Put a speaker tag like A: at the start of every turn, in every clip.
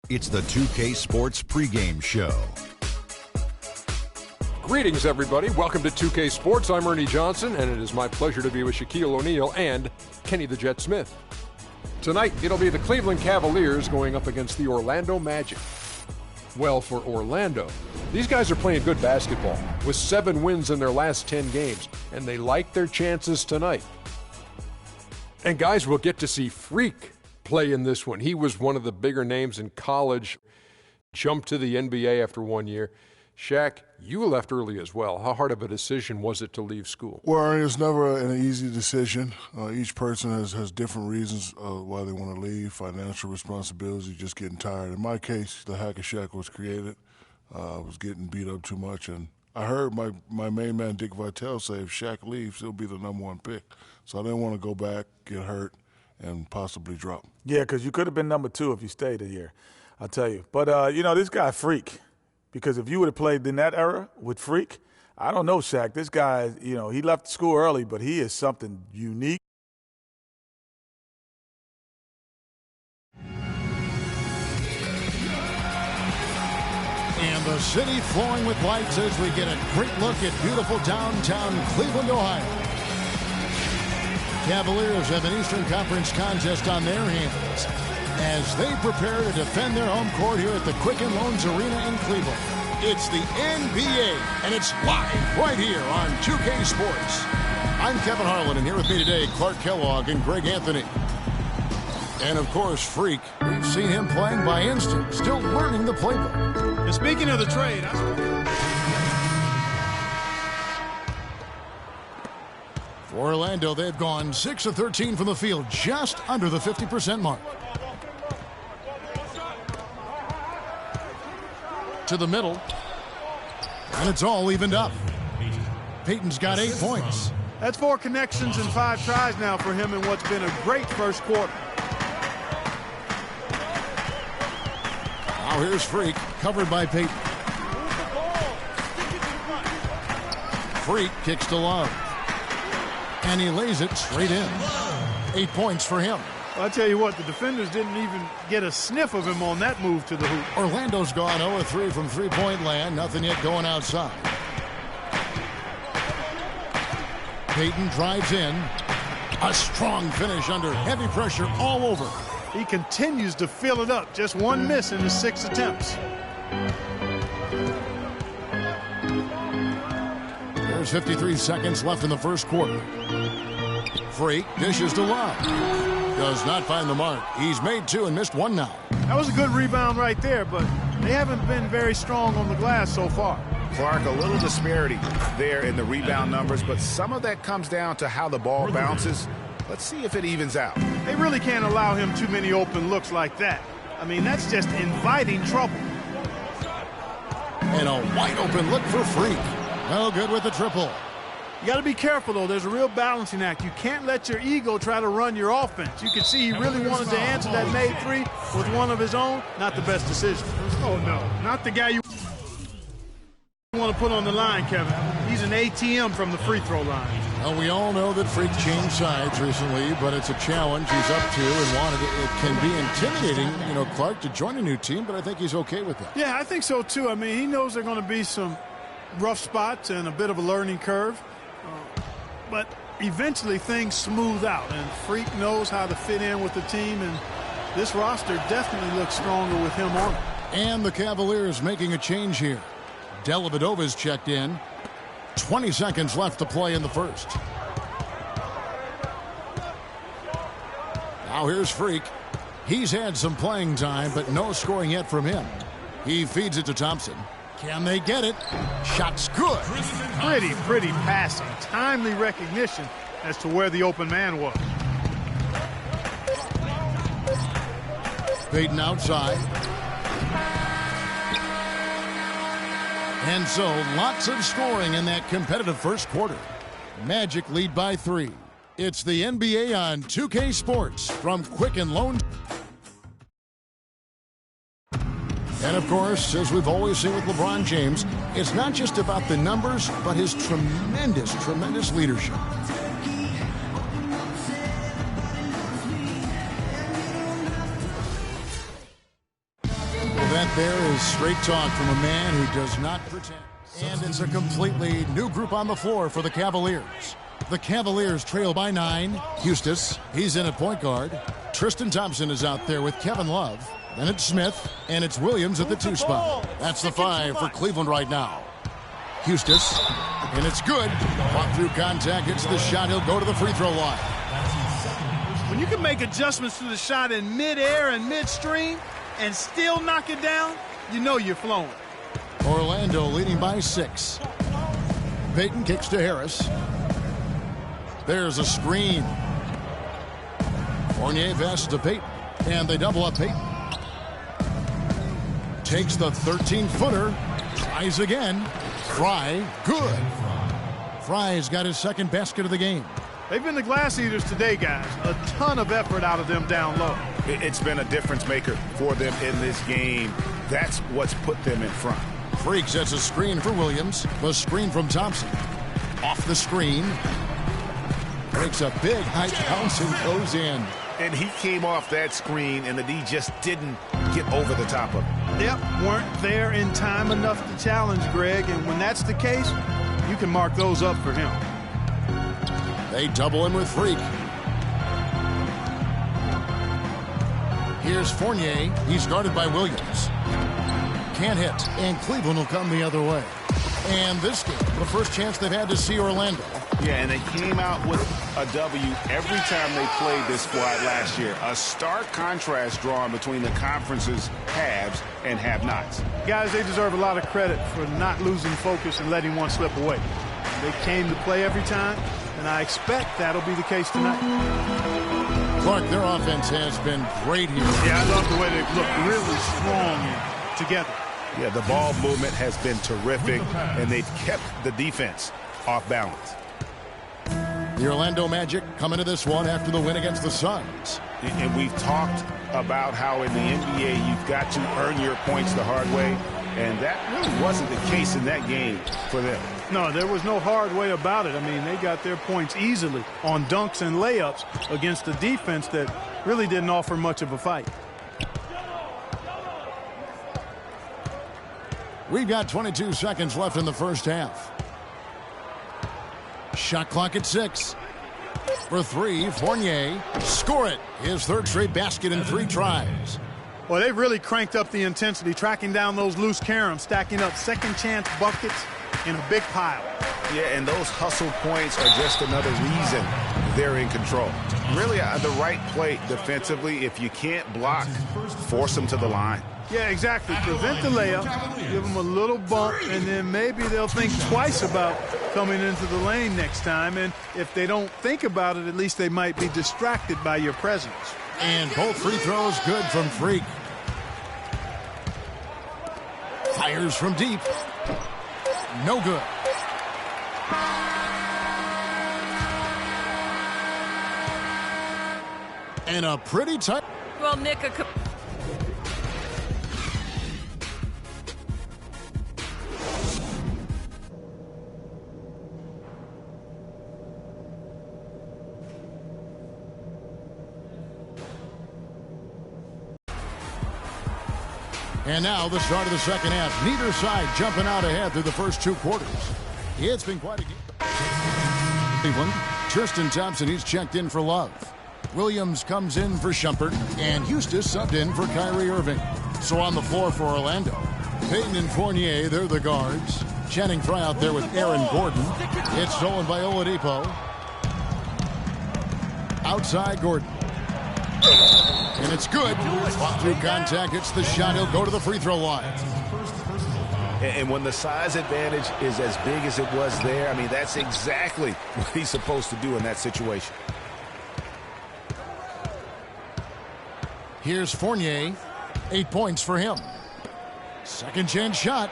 A: It's the 2K Sports pregame show.
B: Greetings, everybody. Welcome to 2K Sports. I'm Ernie Johnson, and it is my pleasure to be with Shaquille O'Neal and Kenny the Jet Smith. Tonight, it'll be the Cleveland Cavaliers going up against the Orlando Magic. Well, for Orlando, these guys are playing good basketball with 7 wins in their last 10 games, and they like their chances tonight. And guys, we'll get to see Freak play in this one. He was one of the bigger names in college, jumped to the NBA after 1 year. Shaq, you left early as well. How hard of a decision was it to leave school?
C: Well, it's never an easy decision. Each person has different reasons why they want to leave. Financial responsibility, just getting tired. In my case, the Hack and Shaq was created. I was getting beat up too much, and I heard my main man Dick Vitale say if Shaq leaves, he'll be the #1 pick. So I didn't want to go back, get hurt, and possibly drop.
D: Yeah, because you could have been #2 if you stayed a year, I'll tell you. But, this guy, Freak, because if you would have played in that era with Freak, I don't know, Shaq. This guy, he left school early, but he is something unique.
E: And the city flowing with lights as we get a great look at beautiful downtown Cleveland, Ohio. Cavaliers have an Eastern Conference contest on their hands as they prepare to defend their home court here at the Quicken Loans Arena in Cleveland. It's the NBA, and it's live right here on 2K Sports. I'm Kevin Harlan, and here with me today, Clark Kellogg and Greg Anthony. And, of course, Freak. We've seen him playing by instinct, still learning the playbook.
F: And speaking of the trade,
E: For Orlando, they've gone 6 of 13 from the field, just under the 50% mark. To the middle, and it's all evened up. Peyton's got 8 points.
F: That's 4 connections and 5 tries now for him in what's been a great first quarter.
E: Now here's Freak, covered by Peyton. Freak kicks to Love, and he lays it straight in. 8 points for him.
F: Well, I tell you what, the defenders didn't even get a sniff of him on that move to the hoop.
E: Orlando's gone 0-3 from three-point land. Nothing yet going outside. Peyton drives in. A strong finish under heavy pressure all over.
F: He continues to fill it up. Just 1 miss in his 6 attempts.
E: There's 53 seconds left in the first quarter. Freak dishes to Love. Does not find the mark. He's made 2 and missed 1 now.
F: That was a good rebound right there, but they haven't been very strong on the glass so far.
G: Clark, a little disparity there in the rebound numbers, but some of that comes down to how the ball bounces. Let's see if it evens out.
F: They really can't allow him too many open looks like that. I mean, that's just inviting trouble.
E: And a wide open look for Freak. No good with the triple.
F: You got to be careful, though. There's a real balancing act. You can't let your ego try to run your offense. You can see he really wanted to answer that made 3 with one of his own. Not the best decision. Oh, no. Not the guy you want to put on the line, Kevin. He's an ATM from the free throw line.
E: Well, we all know that Freak changed sides recently, but it's a challenge he's up to and wanted it. It can be intimidating, Clark, to join a new team, but I think he's okay with that.
F: Yeah, I think so, too. I mean, he knows there are going to be some rough spots and a bit of a learning curve. But eventually things smooth out, and Freak knows how to fit in with the team, and this roster definitely looks stronger with him on it.
E: And the Cavaliers making a change here. Dellavedova's checked in. 20 seconds left to play in the first. Now here's Freak. He's had some playing time, but no scoring yet from him. He feeds it to Thompson. Can they get it? Shot's good.
F: Pretty passing. Timely recognition as to where the open man was.
E: Peyton outside. And so lots of scoring in that competitive first quarter. Magic lead by 3. It's the NBA on 2K Sports from Quicken Loans. And, of course, as we've always seen with LeBron James, it's not just about the numbers, but his tremendous leadership. That there is straight talk from a man who does not pretend. And it's a completely new group on the floor for the Cavaliers. The Cavaliers trail by 9. Eustace, he's in at point guard. Tristan Thompson is out there with Kevin Love. Then it's Smith, and it's Williams at the 2 spot. That's the 5 for Cleveland right now. Eustace, and it's good. Walk through contact, hits the shot. He'll go to the free throw line.
F: When you can make adjustments to the shot in midair and midstream and still knock it down, you know you're flowing.
E: Orlando leading by 6. Payton kicks to Harris. There's a screen. Fournier passes to Payton, and they double up Payton. Takes the 13-footer, tries again. Fry, good. Fry's got his second basket of the game.
F: They've been the glass eaters today, guys. A ton of effort out of them down low.
G: It's been a difference maker for them in this game. That's what's put them in front.
E: Freak sets a screen for Williams. The screen from Thompson. Off the screen. Breaks a big high bounce and goes in.
G: And he came off that screen, and the D just didn't get over the top of it.
F: Yep, weren't there in time enough to challenge Greg, and when that's the case, you can mark those up for him.
E: They double him with Freak. Here's Fournier. He's guarded by Williams. Can't hit, and Cleveland will come the other way. And this game, the first chance they've had to see Orlando.
G: Yeah, and they came out with a W every time they played this squad last year. A stark contrast drawn between the conference's haves and have-nots.
F: Guys, they deserve a lot of credit for not losing focus and letting one slip away. They came to play every time, and I expect that'll be the case tonight.
E: Clark, their offense has been great here.
F: Yeah, I love the way they look really strong together.
G: Yeah, the ball movement has been terrific, and they've kept the defense off balance.
E: The Orlando Magic come into this one after the win against the Suns.
G: And we've talked about how in the NBA you've got to earn your points the hard way, and that really wasn't the case in that game for them.
F: No, there was no hard way about it. I mean, they got their points easily on dunks and layups against a defense that really didn't offer much of a fight.
E: We've got 22 seconds left in the first half. Shot clock at 6. For 3, Fournier. Score it. His third straight basket in 3 tries.
F: Well, they've really cranked up the intensity, tracking down those loose caroms, stacking up second chance buckets in a big pile.
G: Yeah, and those hustle points are just another reason they're in control. Really, the right play defensively. If you can't block, force them to the line.
F: Yeah, exactly. Prevent the layup, give them a little bump, and then maybe they'll think twice about coming into the lane next time. And if they don't think about it, at least they might be distracted by your presence.
E: And both free throws good from Freak. Fires from deep. No good. And a pretty tight.
H: Well, Nick,
E: And now the start of the second half. Neither side jumping out ahead through the first 2 quarters. It's been quite a game. Cleveland. Tristan Thompson, he's checked in for Love. Williams comes in for Shumpert. And Eustace subbed in for Kyrie Irving. So on the floor for Orlando, Payton and Fournier, they're the guards. Channing Frye out there with Aaron Gordon. It's stolen by Oladipo. Outside Gordon. And it's good. Fought through contact. It's the shot. He'll go to the free throw line.
G: And when the size advantage is as big as it was there, I mean, that's exactly what he's supposed to do in that situation.
E: Here's Fournier. 8 points for him. Second chance shot.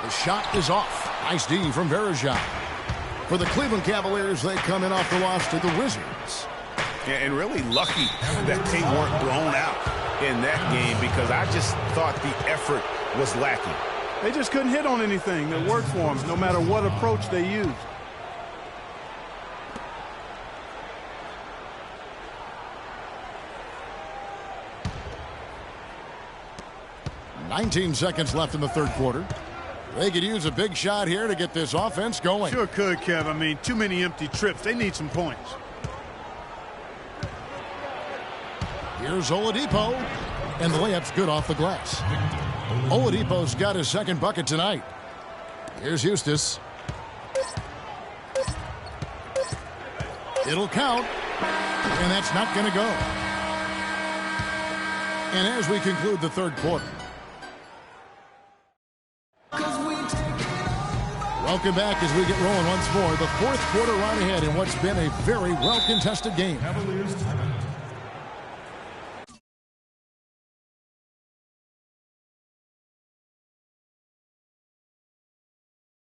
E: The shot is off. Nice D from Varejao. For the Cleveland Cavaliers, they come in off the loss to the Wizards.
G: And really lucky that they weren't blown out in that game, because I just thought the effort was lacking.
F: They just couldn't hit on anything that worked for them, no matter what approach they used.
E: 19 seconds left in the third quarter. They could use a big shot here to get this offense going.
F: Sure could, Kev. I mean, too many empty trips. They need some points.
E: Here's Oladipo, and the layup's good off the glass. Oladipo's got his second bucket tonight. Here's Eustace. It'll count, and that's not going to go. And as we conclude the third quarter, welcome back as we get rolling once more. The fourth quarter right ahead in what's been a very well-contested game.